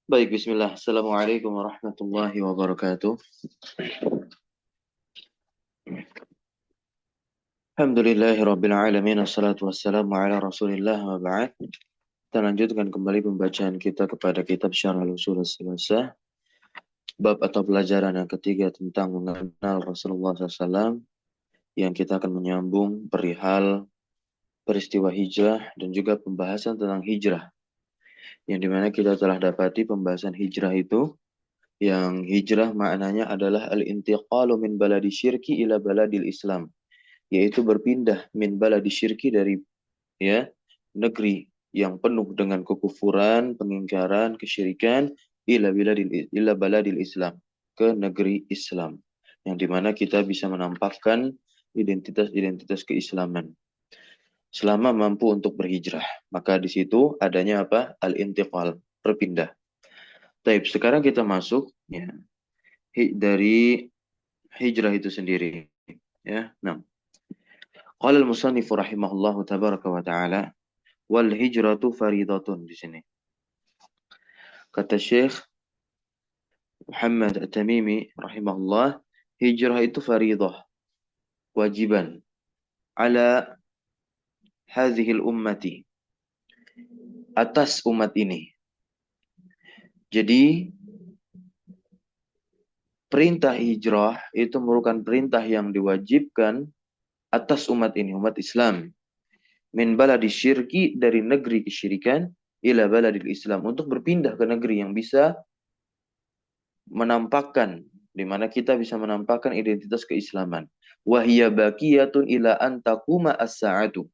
Baik, bismillah. Assalamualaikum warahmatullahi wabarakatuh. Alhamdulillahi rabbil alamin. Assalatu wassalamu ala rasulillah wa ba'd. Kita lanjutkan kembali pembacaan kita kepada kitab Syarah Al-Usul As-Salasah. Bab atau pelajaran yang ketiga tentang mengenal Rasulullah SAW. Yang kita akan menyambung perihal peristiwa hijrah dan juga pembahasan tentang hijrah. Yang dimana kita telah dapati pembahasan hijrah itu. Yang hijrah maknanya adalah al-intiqalu min baladi syirki ila baladil Islam. Yaitu berpindah min baladi syirki dari negeri yang penuh dengan kekufuran, pengingkaran, kesyirikan ila baladil Islam, ke negeri Islam, yang dimana kita bisa menampakkan identitas-identitas keislaman selama mampu untuk berhijrah. Maka di situ adanya apa? Al-intiqal, berpindah. Taib, sekarang kita masuk dari hijrah itu sendiri. Nah, qala al-musannifu rahimahullahu tabaraka wa ta'ala wal hijratu faridatun di sini. Kata Syekh Muhammad At-Tamimi rahimahullah, hijrah itu faridah, wajiban ala hadhil ummati, atas umat ini. Jadi perintah hijrah itu merupakan perintah yang diwajibkan atas umat ini, umat Islam. Min baladi syirki, dari negeri kesyirikan, ila baladil Islam, untuk berpindah ke negeri yang bisa menampakkan, di mana kita bisa menampakkan identitas keislaman. Wahiyya baqiyatun ila an taquma as-sa'atu.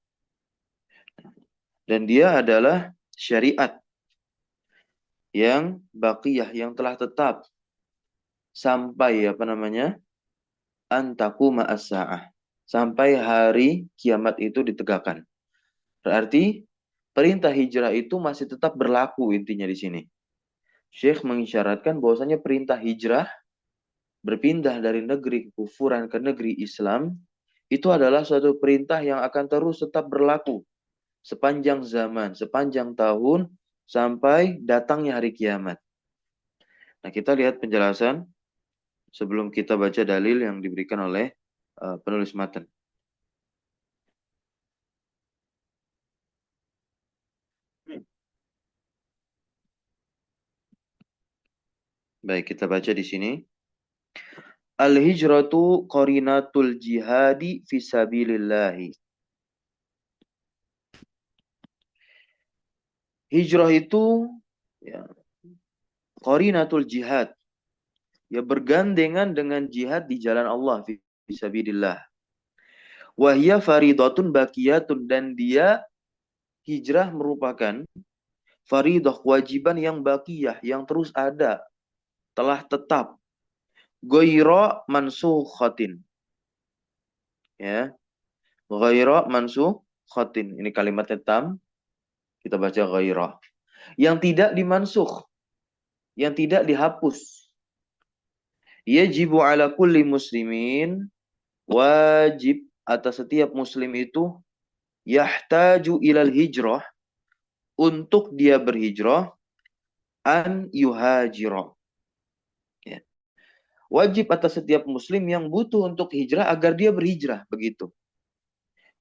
Dan dia adalah syariat yang baqiyah, yang telah tetap sampai an taquma as-sa'ah, sampai hari kiamat itu ditegakkan. Berarti perintah hijrah itu masih tetap berlaku intinya di sini. Syekh mengisyaratkan bahwasanya perintah hijrah berpindah dari negeri kekufuran ke negeri Islam itu adalah suatu perintah yang akan terus tetap berlaku sepanjang zaman, sepanjang tahun, sampai datangnya hari kiamat. Nah, kita lihat penjelasan sebelum kita baca dalil yang diberikan oleh penulis matan. Baik, kita baca di sini. Al-hijratu qarinatul jihadi fisabilillahi. Hijrah itu qarinatul jihad, bergandengan dengan jihad di jalan Allah fisabilillah. Wahya faridatun baqiyatun, dan dia hijrah merupakan faridah, kewajiban yang baqiyah, yang terus ada, telah tetap. Ghaira mansukhatin. Ghaira mansukhatin. Ini kalimatnya tam. Kita baca ghaira. Yang tidak dimansuh, yang tidak dihapus. Yajibu ala kulli muslimin, wajib atas setiap muslim itu, yahtaju ilal hijrah, untuk dia berhijrah, an yuhajirah. Wajib atas setiap muslim yang butuh untuk hijrah agar dia berhijrah, begitu.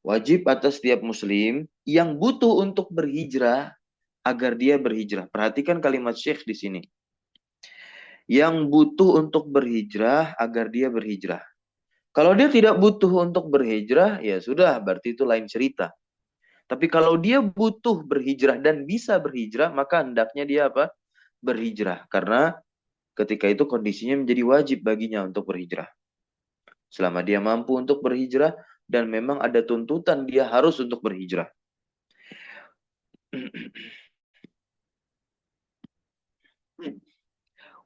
Wajib atas setiap muslim yang butuh untuk berhijrah agar dia berhijrah. Perhatikan kalimat Syekh di sini. Yang butuh untuk berhijrah agar dia berhijrah. Kalau dia tidak butuh untuk berhijrah, ya sudah, berarti itu lain cerita. Tapi kalau dia butuh berhijrah dan bisa berhijrah, maka hendaknya dia berhijrah. Karena ketika itu kondisinya menjadi wajib baginya untuk berhijrah. Selama dia mampu untuk berhijrah dan memang ada tuntutan dia harus untuk berhijrah.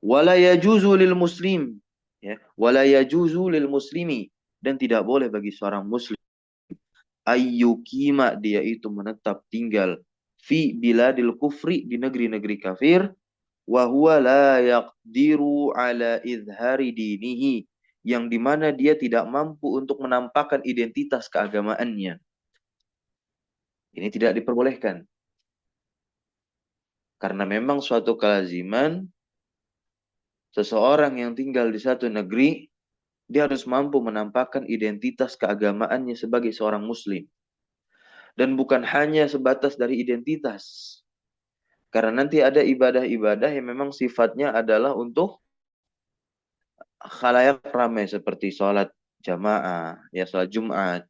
Wala yajuzu lil muslim, wala yajuzu lil muslimi, dan tidak boleh bagi seorang muslim ayyukima, dia itu menetap tinggal fi biladil kufri, di negeri-negeri kafir, wa huwa la yaqdiru ala izhari dinihi, yang dimana dia tidak mampu untuk menampakkan identitas keagamaannya. Ini tidak diperbolehkan. Karena memang suatu kelaziman seseorang yang tinggal di satu negeri, dia harus mampu menampakkan identitas keagamaannya sebagai seorang muslim. Dan bukan hanya sebatas dari identitas. Karena nanti ada ibadah-ibadah yang memang sifatnya adalah untuk khalayak ramai seperti sholat jamaah, ya sholat Jumat,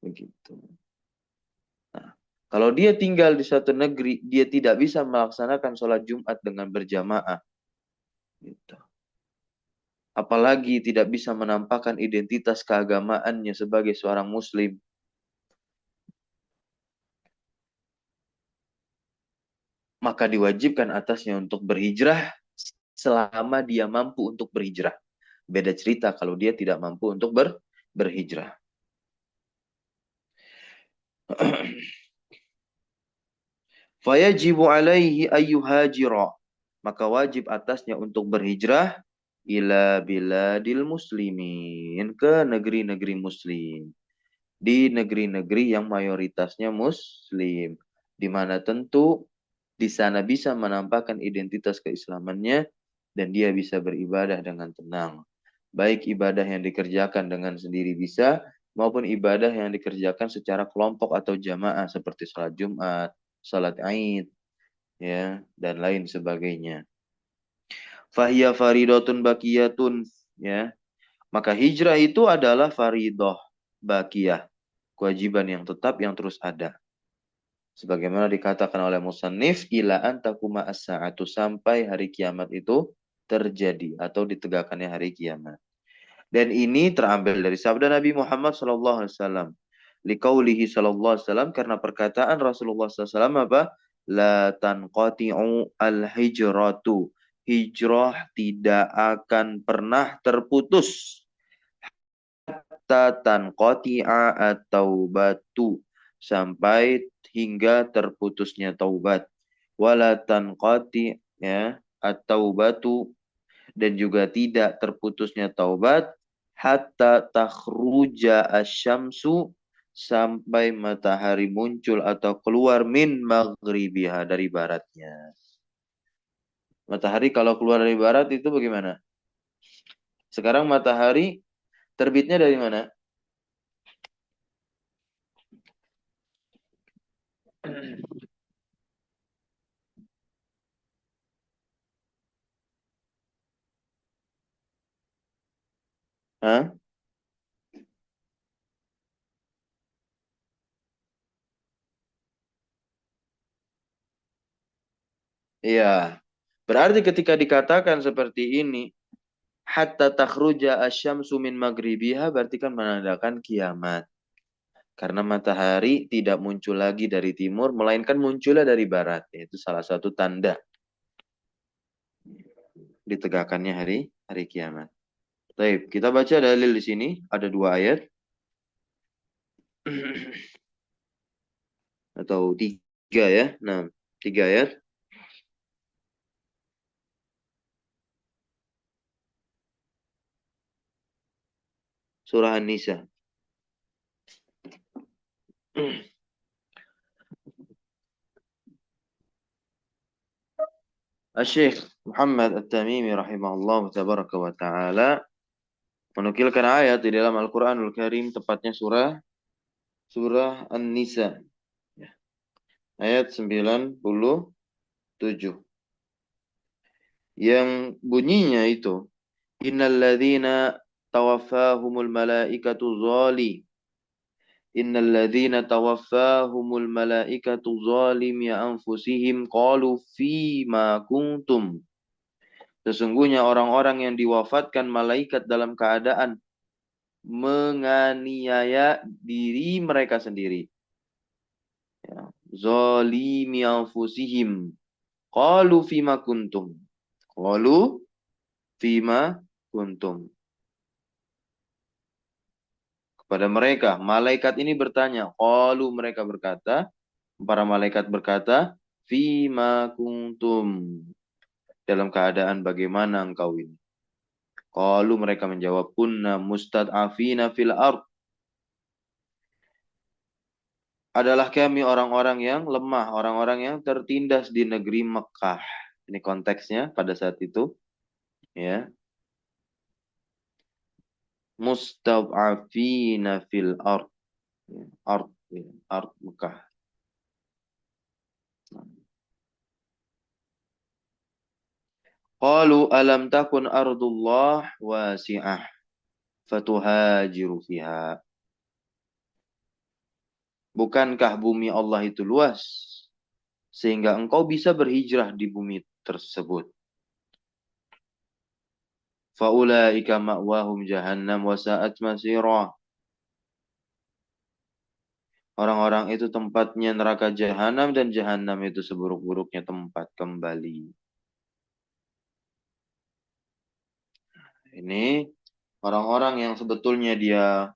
begitu. Nah, kalau dia tinggal di satu negeri, dia tidak bisa melaksanakan sholat Jumat dengan berjamaah. Gitu. Apalagi tidak bisa menampakkan identitas keagamaannya sebagai seorang muslim. Maka diwajibkan atasnya untuk berhijrah selama dia mampu untuk berhijrah. Beda cerita kalau dia tidak mampu untuk berhijrah. Fayajibu alaihi ayyuhajira. Maka wajib atasnya untuk berhijrah ila biladil muslimin. Ke negeri-negeri muslim. Di negeri-negeri yang mayoritasnya muslim. Di mana tentu di sana bisa menampakkan identitas keislamannya dan dia bisa beribadah dengan tenang. Baik ibadah yang dikerjakan dengan sendiri bisa, maupun ibadah yang dikerjakan secara kelompok atau jamaah seperti salat Jumat, salat Aid, ya, dan lain sebagainya. Fahiya faridatun bakiyatun, ya. Maka hijrah itu adalah faridah bakiyah, kewajiban yang tetap yang terus ada. Sebagaimana dikatakan oleh musannif, ila antakuma as-sa'atu, sampai hari kiamat itu terjadi atau ditegakkannya hari kiamat. Dan ini terambil dari sabda Nabi Muhammad SAW. Liqaulihi SAW, karena perkataan Rasulullah SAW apa? La tanqati'u al-hijratu. Hijrah tidak akan pernah terputus. Hatta tanqati'a at-taubatu. Sampai hingga terputusnya taubat. Wala tanqati, ya, at-taubatu, dan juga tidak terputusnya taubat hatta takhruja asyamsu, sampai matahari muncul atau keluar min maghribiha, dari baratnya. Matahari kalau keluar dari barat itu bagaimana? Sekarang matahari terbitnya dari mana? Hah? Iya. Berarti ketika dikatakan seperti ini, hatta takhruja asyamsu min maghribiha, berarti kan menandakan kiamat. Karena matahari tidak muncul lagi dari timur, melainkan munculnya dari barat. Itu salah satu tanda ditegakkannya hari kiamat. Baik, kita baca dalil di sini. Ada dua ayat. Atau tiga ya. Nah, tiga ayat. Surah An-Nisa. Syekh Muhammad At-Tamimi rahimahullah tabaraka wa ta'ala menukilkan ayat di dalam Al-Quranul Karim, tepatnya surah An-Nisa. Ya. Ayat 97. Yang bunyinya itu, Innalladzina tawaffahumul malaikatu zali. Innalladzina tawaffahumul malaikatu zalimi anfusihim qalu fima kuntum. Sesungguhnya orang-orang yang diwafatkan malaikat dalam keadaan menganiaya diri mereka sendiri. Ya. Zalimi anfusihim. Qalu fima kuntum. Qalu fima kuntum. Kepada mereka, malaikat ini bertanya. Qalu, mereka berkata, para malaikat berkata, fima kuntum. Dalam keadaan bagaimana engkau ini? Qalu, mereka menjawab, kunna mustad'afina fil ard. adalah kami orang-orang yang lemah, orang-orang yang tertindas di negeri Mekah. Ini konteksnya pada saat itu, ya. Mustad'afina fil ard, ya. Ard, ya. Ard Mekah. Qalu alam takun ardullah wasi'ah fatuhajiru fiha. Bukankah bumi Allah itu luas sehingga engkau bisa berhijrah di bumi tersebut? Faulaika ma'wahum jahannam wa sa'at masira. Orang-orang itu tempatnya neraka jahanam dan jahanam itu seburuk-buruknya tempat kembali. Ini orang-orang yang sebetulnya dia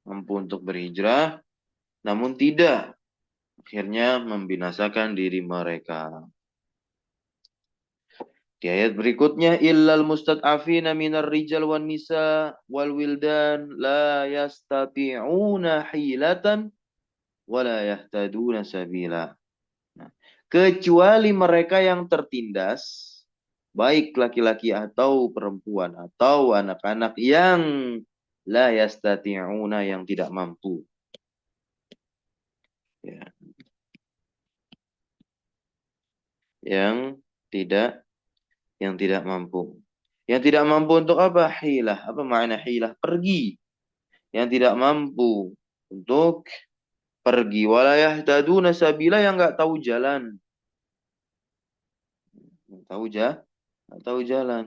mampu untuk berhijrah, namun tidak. Akhirnya membinasakan diri mereka. Di ayat berikutnya, illal mustad'afina minar rijal wan nisa wal wildan la yastati'una hilatan wa la yahtaduna sabila. Nah, kecuali mereka yang tertindas, baik laki-laki atau perempuan atau anak-anak yang la yastati'una, yang tidak mampu. Ya. Yang tidak mampu. Yang tidak mampu untuk apa? Hilah. Apa makna hilah? Pergi. Yang tidak mampu untuk pergi. Walayah taduna sabila, yang nggak tahu jalan. Nggak tahu jalan.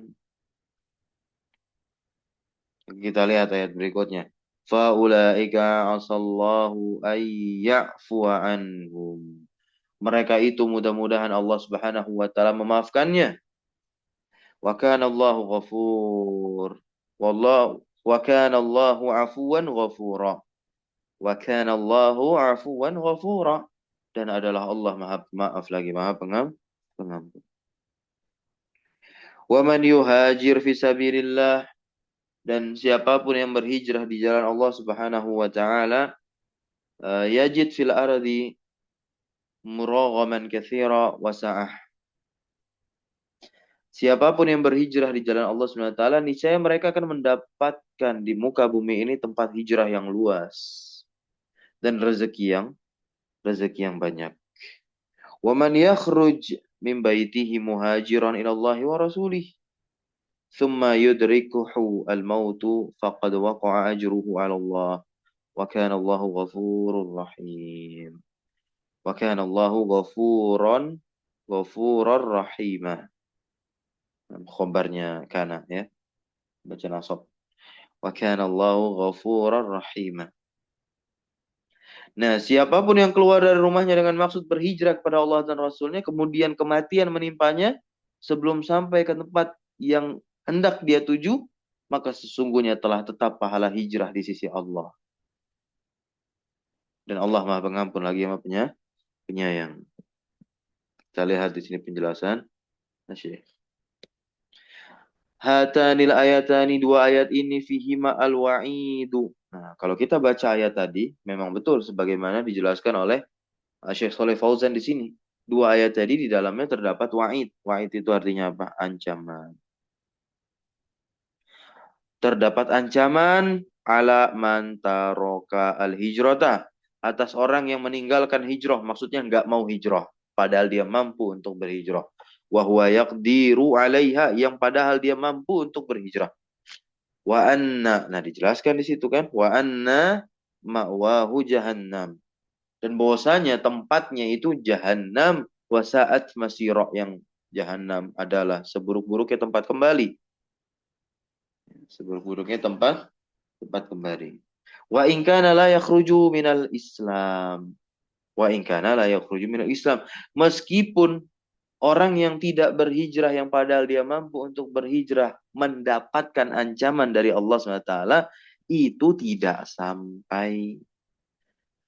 Kita lihat ayat berikutnya. Faulaika asallahu ayya'fuwa anhum. Mereka itu mudah-mudahan Allah Subhanahu wa taala memaafkannya. Wa kana Allahu ghafur. Wallahu wa kana Allahu afuwan ghafura. Wa kana Allahu afuwan ghafura. Dan adalah Allah Maha Maaf lagi Maha Pengampun. Wa man yuhajir fi sabilillah, dan siapapun yang berhijrah di jalan Allah Subhanahu wa taala, yajid fil ardi muraghaman katsira wa sa'ah. Siapapun yang berhijrah di jalan Allah Subhanahu wa taala, niscaya mereka akan mendapatkan di muka bumi ini tempat hijrah yang luas dan rezeki yang banyak. Wa man yakhruj min baitihi muhajiran ila Allah wa rasulih thumma yudrikuhu al-mautu faqad waqa'a ajruhu 'ala Allah wa kana Allahu ghafurur rahim. Wa kana Allahu ghafurar rahimah. Khobarnya kana, ya. Baca nasab. Wa kana Allahu ghafurar rahimah. Nah, siapapun yang keluar dari rumahnya dengan maksud berhijrah kepada Allah dan Rasulnya, kemudian kematian menimpanya sebelum sampai ke tempat yang hendak dia tuju, maka sesungguhnya telah tetap pahala hijrah di sisi Allah. Dan Allah Maha Pengampun lagi Maha Penyayang. Kita lihat di sini penjelasan Syekh. Hatanil ayatani, dua ayat ini fihima al-wa'idu. Nah, kalau kita baca ayat tadi, memang betul sebagaimana dijelaskan oleh Syekh Shalih Fauzan di sini. Dua ayat tadi di dalamnya terdapat wa'id. Wa'id itu artinya apa? Ancaman. Terdapat ancaman ala man taroka al-hijrata, atas orang yang meninggalkan hijrah, maksudnya nggak mau hijrah padahal dia mampu untuk berhijrah. Wa huwa yaqdiru 'alaiha, yang padahal dia mampu untuk berhijrah. Wa anna, nah dijelaskan di situ kan, wa anna ma'wahu jahannam, dan bahwasanya tempatnya itu jahanam, wa sa'at masira, yang jahanam adalah seburuk-buruknya tempat kembali. Seburuk-buruknya tempat kembali. Wa in kana la yakhruju minal Islam. Wa in kana la yakhruju minal Islam. Meskipun orang yang tidak berhijrah, yang padahal dia mampu untuk berhijrah, mendapatkan ancaman dari Allah SWT, itu tidak sampai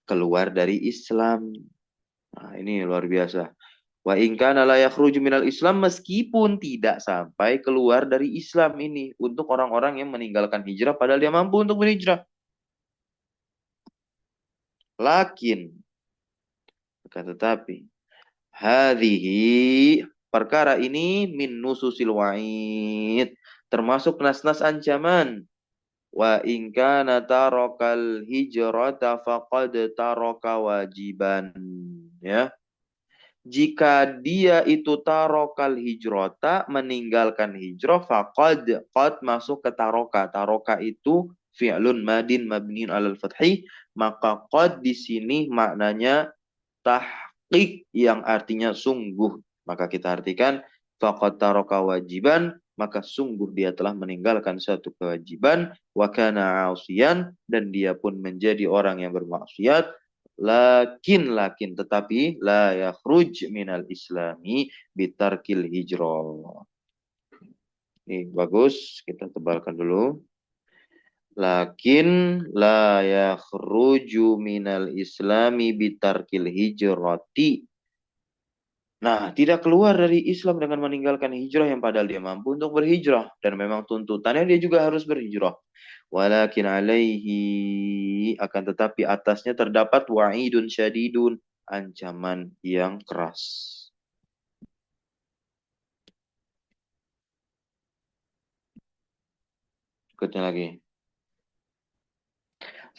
keluar dari Islam. Nah, ini luar biasa. Wa in kana la yakhruju minal Islam, meskipun tidak sampai keluar dari Islam ini untuk orang-orang yang meninggalkan hijrah padahal dia mampu untuk berhijrah. Lakin, tetapi hadhihi perkara ini min nususil wa'id termasuk nas-nas ancaman. Wa in kana tarakal hijrata faqad taraka wajiban. Ya. Jika dia itu tarokal hijrota, meninggalkan hijrah, faqad qad masuk ke taroka. Taroka itu fi'lun madin mabniun alal fathi, maka qad di sini maknanya tahqiq yang artinya sungguh. Maka kita artikan faqad taroka wajiban, maka sungguh dia telah meninggalkan satu kewajiban, wa kana 'asiyan, dan dia pun menjadi orang yang bermaksiat. Lakin tetapi la yakhruj minal islami bitarkil hijrah. Ini bagus, kita tebalkan dulu. Lakin la yakhruju minal islami bitarkil hijrati. Nah, tidak keluar dari Islam dengan meninggalkan hijrah yang padahal dia mampu untuk berhijrah. Dan memang tuntutannya dia juga harus berhijrah. Walakin alaihi, akan tetapi atasnya terdapat wa'idun syadidun, ancaman yang keras. Ikutnya lagi.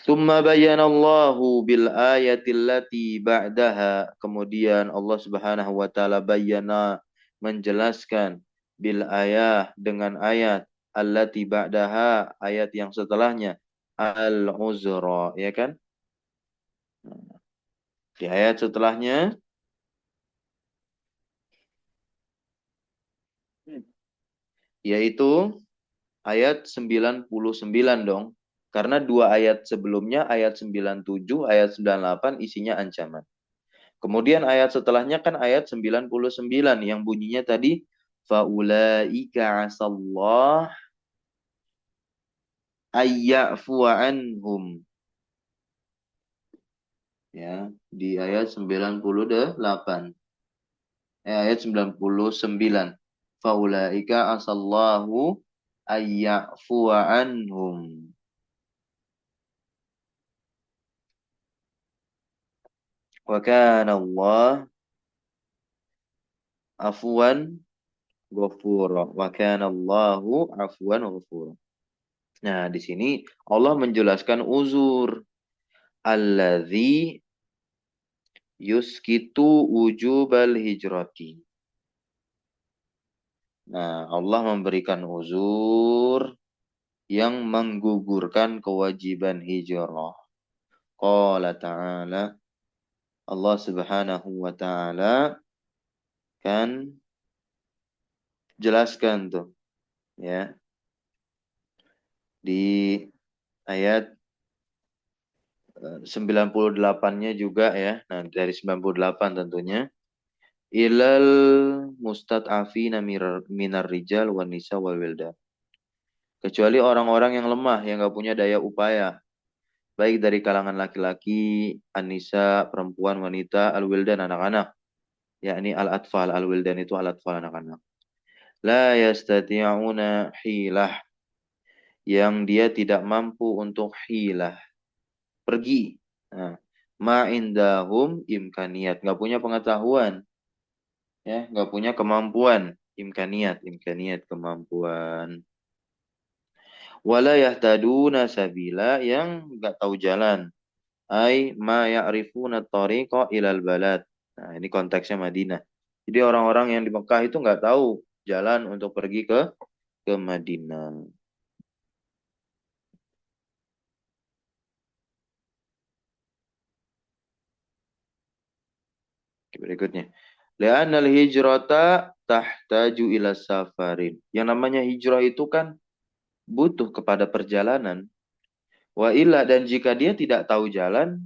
Tsumma bayyanallahu bil ayatil lati ba'daha. Kemudian Allah Subhanahu wa taala bayyana, menjelaskan, bil ayah dengan ayat, allati ba'daha ayat yang setelahnya, al uzra, ya kan? Di ayat setelahnya yaitu ayat 99 dong. Karena dua ayat sebelumnya, ayat 97, ayat 98 isinya ancaman. Kemudian ayat setelahnya kan ayat 99 yang bunyinya tadi faulaika asallah ayyafu anhum. Ya, di ayat 98. Ayat 99. Faulaika asallahu ayyafu anhum. Wa kana Allah afwan ghafura. Wa kana Allahu afwan ghafura. Nah, di sini Allah menjelaskan uzur alladzi yuskitu wujubal hijrati. Nah, Allah memberikan uzur yang menggugurkan kewajiban hijrah. Qala ta'ala, Allah Subhanahu wa taala kan jelaskan tuh ya di ayat 98-nya juga ya. Nah, dari 98 tentunya ilal mustad'afina minar rijal wan nisa wal wildan. Kecuali orang-orang yang lemah yang enggak punya daya upaya, baik dari kalangan laki-laki, an-nisa, perempuan, wanita, al-wildan, anak-anak. Yakni al-atfal, al-wildan itu al-atfal, anak-anak. La yastati'una hilah, yang dia tidak mampu untuk hilah, pergi. Nah, ma indahum imkaniyat, nggak punya pengetahuan, ya, nggak punya kemampuan, imkaniyat kemampuan. Wala yahtaduna sabila, yang nggak tahu jalan. Ai ma ya'rifuna tariqa ilal balad. Nah, ini konteksnya Madinah. Jadi orang-orang yang di Mekah itu nggak tahu jalan untuk pergi ke Madinah. Berikutnya. Li'anal hijrata tahtaju ila safarin. Yang namanya hijrah itu kan butuh kepada perjalanan. Wa illa, dan jika dia tidak tahu jalan,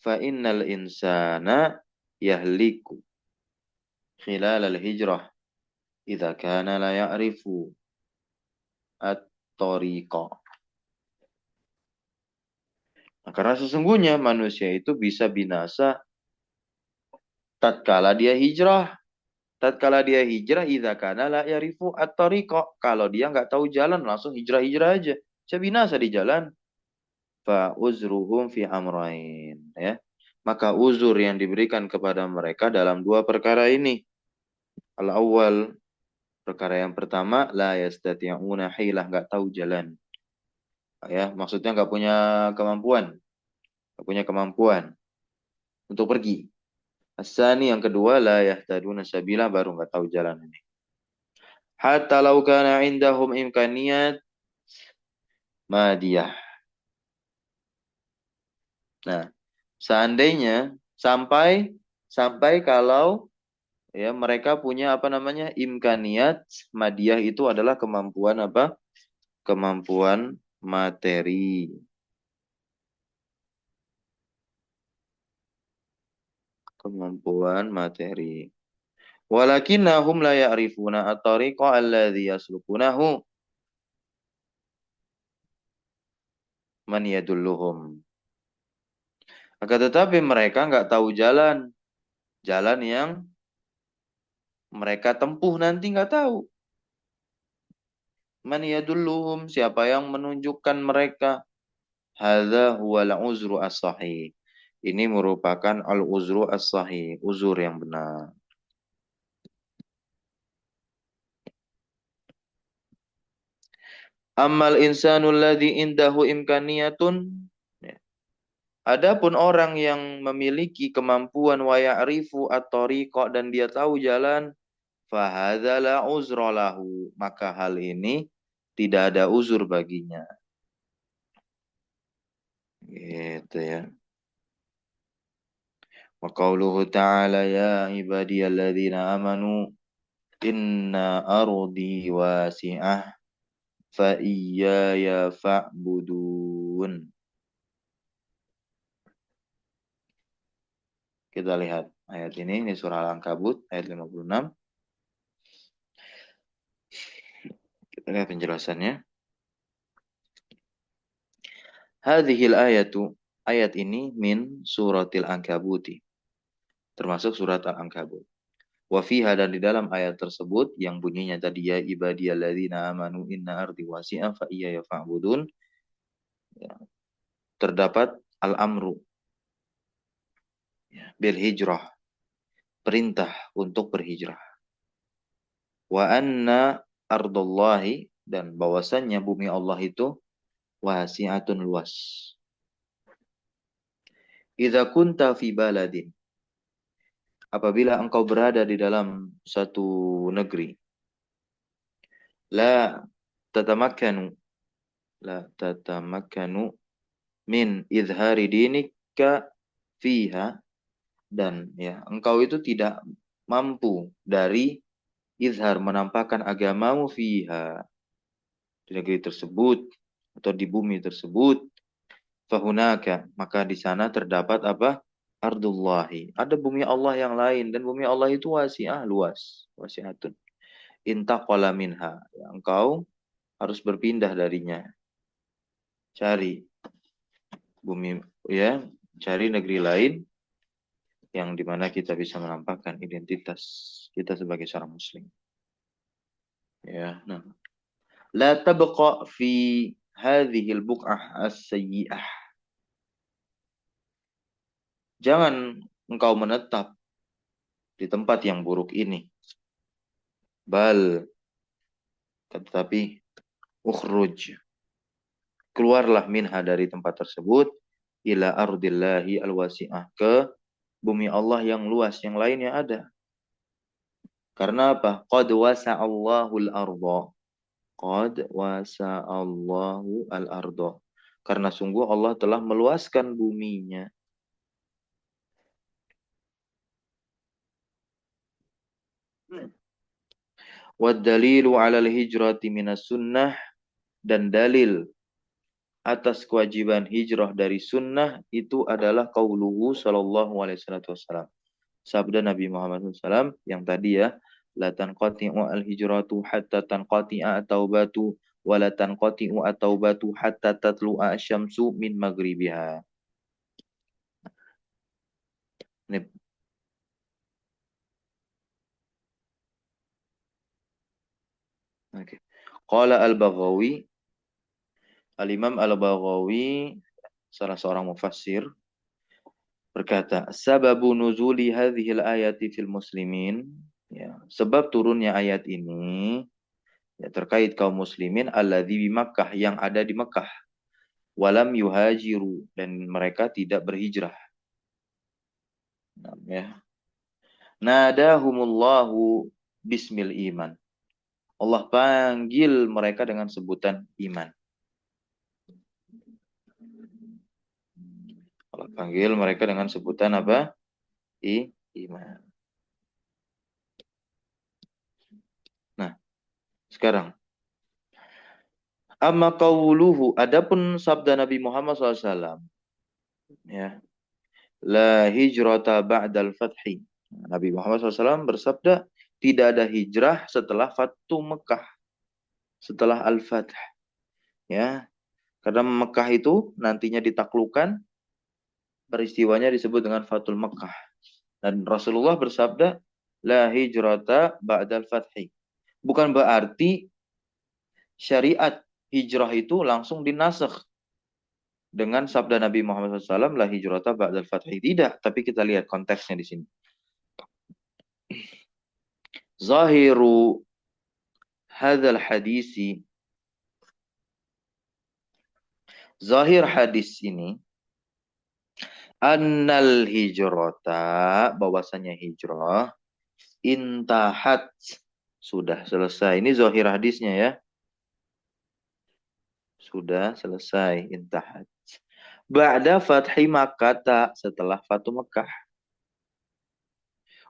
fa innal insana yahliku khilal al hijrah idza kana la ya'rifu at-tariqa. Nah, karena sesungguhnya manusia itu bisa binasa tatkala dia hijrah. Tatkala dia hijrah, idza kana la ya'rifu at-tariqa. Kalau dia nggak tahu jalan, langsung hijrah-hijrah aja. Bisa binasa di jalan. Fa uzruhum fi amrain, ya. Maka uzur yang diberikan kepada mereka dalam dua perkara ini. Al-awwal, perkara yang pertama, la yastati'una hilah, nggak tahu jalan. Ya, maksudnya nggak punya kemampuan untuk pergi. Asani yang kedua, la yahtaduna sabila, baru nggak tahu jalan ini. Hatta law kana indahum imkaniyat madiyah. Nah, seandainya sampai kalau ya mereka punya apa namanya imkaniyat madiyah, itu adalah kemampuan apa? Kemampuan materi. Kemampuan materi. Walakinnahum la ya'rifuna at-tariqa alladhi yaslukunahu man yadulluhum. Akan tetapi mereka nggak tahu jalan. Jalan yang mereka tempuh nanti nggak tahu. Man yadulluhum, siapa yang menunjukkan mereka. Hadza huwal uzru as-sahih. Ini merupakan al-uzru as-sahih, uzur yang benar. Ammal insanu alladhi indahu imkaniyatun. Ya. Adapun orang yang memiliki kemampuan wa ya'rifu at-tariqa, dan dia tahu jalan, fahadza la uzra lahu, maka hal ini tidak ada uzur baginya. Gitu ya. Wa qauluhu ta'ala ya ibadiyalladzina amanu inna ardi wasi'ah fa iyaya fa'budun. Kita lihat ayat ini surah Al-Ankabut ayat 56. Kita lihat penjelasannya. Hadhil ayatu, ayat ini min suratil Ankabuti, termasuk surat Al-Ankabut. Wa fiha, dan di dalam ayat tersebut yang bunyinya tadi ya ibadiyalladzina amanu inna ardi wasi'ah fa iyaya fa'budun, ya, terdapat al-amru, ya, bil hijrah, perintah untuk berhijrah. Wa anna ardallahi, dan bahwasannya bumi Allah itu wasi'atun, luas. Idza kunta fi baladin, apabila engkau berada di dalam satu negeri, la tatamakkanu la tatamakkanu min izhari dinika fiha, dan ya engkau itu tidak mampu dari izhar, menampakkan agamamu fiha, di negeri tersebut atau di bumi tersebut, fahunaka, maka di sana terdapat apa? Ardullahi, ada bumi Allah yang lain, dan bumi Allah itu wasi'ah, luas, wasi'atun. Intaqala minha, ya, engkau harus berpindah darinya, cari bumi, ya, cari negeri lain yang dimana kita bisa menampakkan identitas kita sebagai seorang muslim. Ya, nah, la tabqa fi hadhihi al-buq'ah as-sayyi'ah. Jangan engkau menetap di tempat yang buruk ini. Bal, tetapi ukhruj, keluarlah minha, dari tempat tersebut, ila ardillahi al-wasi'ah, ke bumi Allah yang luas, yang lainnya ada. Karena apa? Qad wasa'allahu al-arda. Qad wasa'allahu al-arda. Karena sungguh Allah telah meluaskan buminya. Wad dalilu 'ala al-hijrati minas sunnah, dan dalil atas kewajiban hijrah dari sunnah itu adalah qauluhu sallallahu alaihi wasallam. Sabda Nabi Muhammad SAW yang tadi ya, la tanqati'u al-hijratu hatta tanqati'a at-taubatu wa la tanqati'u at-taubatu hatta tatlu'a asy-syamsu min maghribiha. Ini, oke. Qala al-Baghawi, al-Imam al-Baghawi, salah seorang mufassir, berkata, "Sababu nuzuli hadhil ayati fil muslimin." Ya, sebab turunnya ayat ini ya, terkait kaum muslimin alladzi bi Makkah, yang ada di Mekah, walam yuhajiru, dan mereka tidak berhijrah. Nah, ya. Nadahumullahu bismil iman. Allah panggil mereka dengan sebutan iman. Allah panggil mereka dengan sebutan apa? Iman. Nah, sekarang. Amma qawluhu, adapun sabda Nabi Muhammad SAW. Ya. La hijrata ba'dal fathi. Nabi Muhammad SAW bersabda, tidak ada hijrah setelah Fatu Mekah. Setelah Al-Fath. Ya. Karena Mekah itu nantinya ditaklukkan, peristiwanya disebut dengan Fatul Mekah. Dan Rasulullah bersabda, la hijrata ba'dal fathi. Bukan berarti syariat hijrah itu langsung dinasakh dengan sabda Nabi Muhammad SAW, la hijrata ba'dal fathi. Tidak, tapi kita lihat konteksnya di sini. Zahiru hadzal hadisi, zahir hadis ini, annal hijrata, bahwasanya hijrah, intahat, sudah selesai. Ini zahir hadisnya ya. Sudah selesai, intahat. Ba'da fathi Makkah, setelah Fatu Mekah.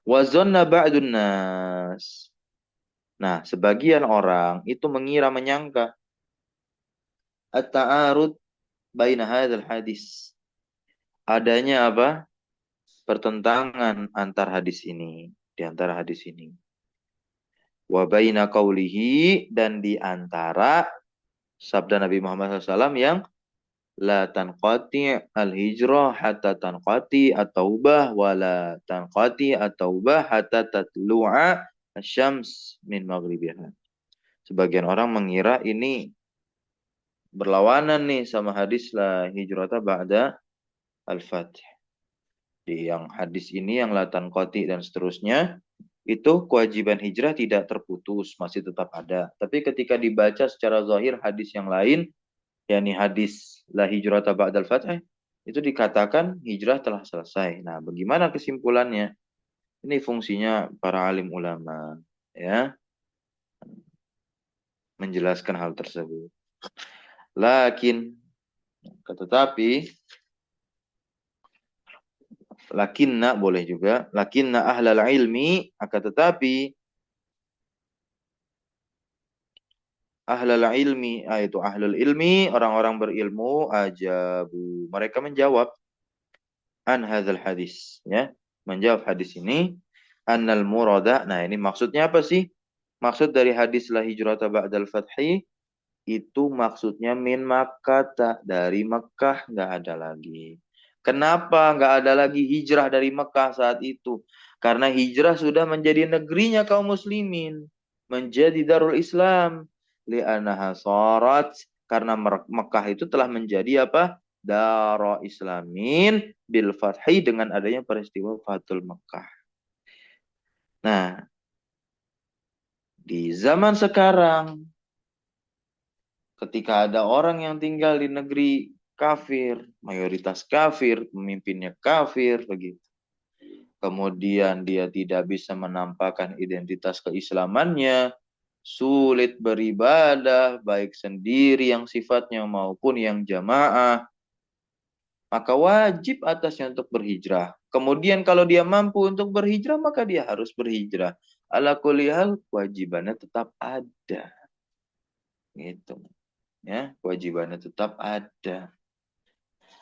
Wa zanna ba'dun nas. Nah, sebagian orang itu mengira, menyangka at-ta'arud baina hadzal hadis. Adanya apa? Pertentangan antar hadis ini, di antara hadis ini. Wa baina qaulihi, dan di antara sabda Nabi Muhammad SAW yang la tanqati al-hijrah hatta tanqati at-taubah wa la tanqati at-taubah hatta tatlu'a asy-syams min maghribiha. Sebagian orang mengira ini berlawanan nih sama hadis la hijrata ba'da al-fath. Di yang hadis ini yang la tanqati dan seterusnya, itu kewajiban hijrah tidak terputus, masih tetap ada. Tapi ketika dibaca secara zahir hadis yang lain, yakni hadis la hijrata ba'dal fath, itu dikatakan hijrah telah selesai. Nah, bagaimana kesimpulannya? Ini fungsinya para alim ulama, ya, menjelaskan hal tersebut. Tetapi lakinna boleh juga, lakinna ahlal ilmi, akan tetapi ahlul ilmi, yaitu ahlul ilmi, orang-orang berilmu, ajabu, mereka menjawab an hadzal hadis, ya, menjawab hadis ini, annal murada. Nah, ini maksudnya apa sih? Maksud dari hadis la hijrata ba'dal fathi itu maksudnya min Makkah, dari Mekah nggak ada lagi. Kenapa nggak ada lagi hijrah dari Mekah saat itu? Karena hijrah sudah menjadi negerinya kaum muslimin, menjadi darul Islam. Li'anaha sarat, karena Mekah itu telah menjadi apa? Darul Islamin bil fathi, dengan adanya peristiwa Fatul Mekah. Nah, di zaman sekarang ketika ada orang yang tinggal di negeri kafir, mayoritas kafir, pemimpinnya kafir, begitu. Kemudian dia tidak bisa menampakkan identitas keislamannya, sulit beribadah, baik sendiri yang sifatnya maupun yang jamaah, maka wajib atasnya untuk berhijrah. Kemudian kalau dia mampu untuk berhijrah, maka dia harus berhijrah. Ala kulli hal, kewajibannya tetap ada. Gitu. Ya, kewajibannya tetap ada.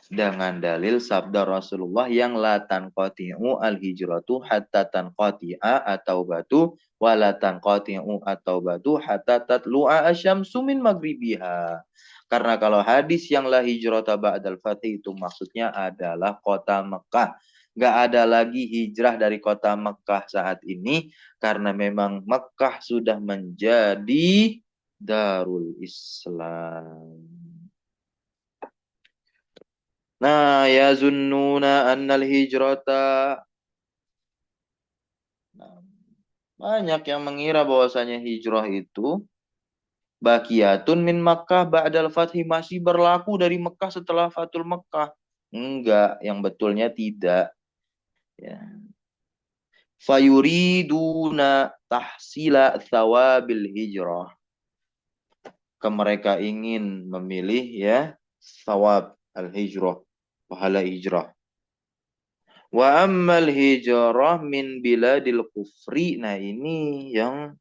Dengan dalil sabda Rasulullah yang la tanqati'u al-hijratu hatta tanqati'a at-taubatu wa la tanqati'u at-taubatu hatta tatlu'a asyamsu min maghribiha. Karena kalau hadis yang la hijrata ba'dal fatih itu maksudnya adalah kota Mekah. Nggak ada lagi hijrah dari kota Mekah saat ini karena memang Mekah sudah menjadi Darul Islam. Nah, yazunnuna annal hijrata. Nah, banyak yang mengira bahwasanya hijrah itu baqiyatun min Makkah ba'dal fathi, masih berlaku dari Mekah setelah Fathul Mekah. Enggak, yang betulnya tidak. Ya. Fayuriduna tahsila thawabil hijrah. Mereka ingin memilih ya thawab al-hijrah, pahala hijrah. Wa ammal hijrah min biladil kufri. Nah, ini yang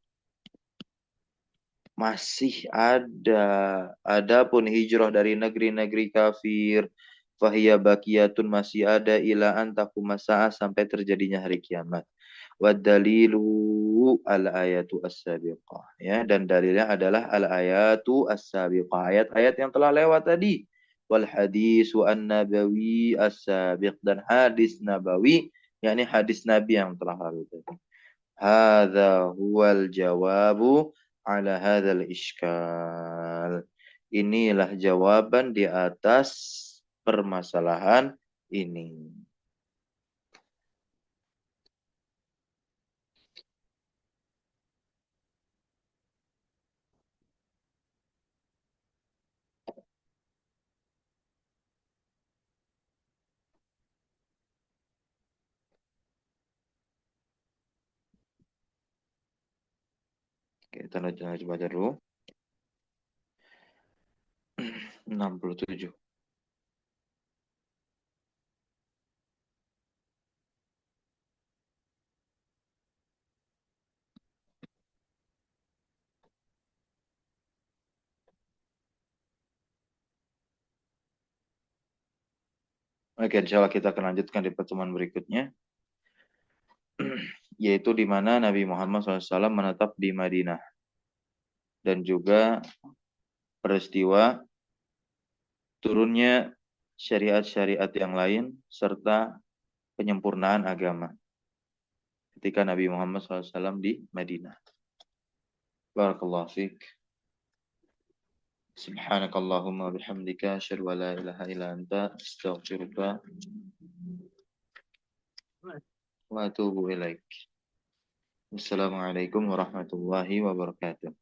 masih ada. Adapun hijrah dari negeri-negeri kafir, fahiya bakiyatun, masih ada ila antakum masa'a, sampai terjadinya hari kiamat. Wadalilu al-ayatu as-sabiqah. Ya, dan dalilnya adalah al-ayatu as-sabiqah. Ayat-ayat yang telah lewat tadi. Wal hadisu an-nabawi as-sabiq. Dan hadis nabawi, yakni hadis Nabi yang telah lalu tadi. Hadza huwal jawabu ala hadzal iskal. Inilah jawaban di atas permasalahan ini. Kita lanjut baca dulu. 67. Oke, insya Allah kita akan lanjutkan di pertemuan berikutnya, yaitu di mana Nabi Muhammad SAW menetap di Madinah, dan juga peristiwa turunnya syariat-syariat yang lain, serta penyempurnaan agama ketika Nabi Muhammad SAW di Madinah. Barakallahu fiik. Subhanakallahumma bihamdika asyhadu an la ilaha illa anta astaghfiruka wa atubu ilaik. Wassalamualaikum warahmatullahi wabarakatuh.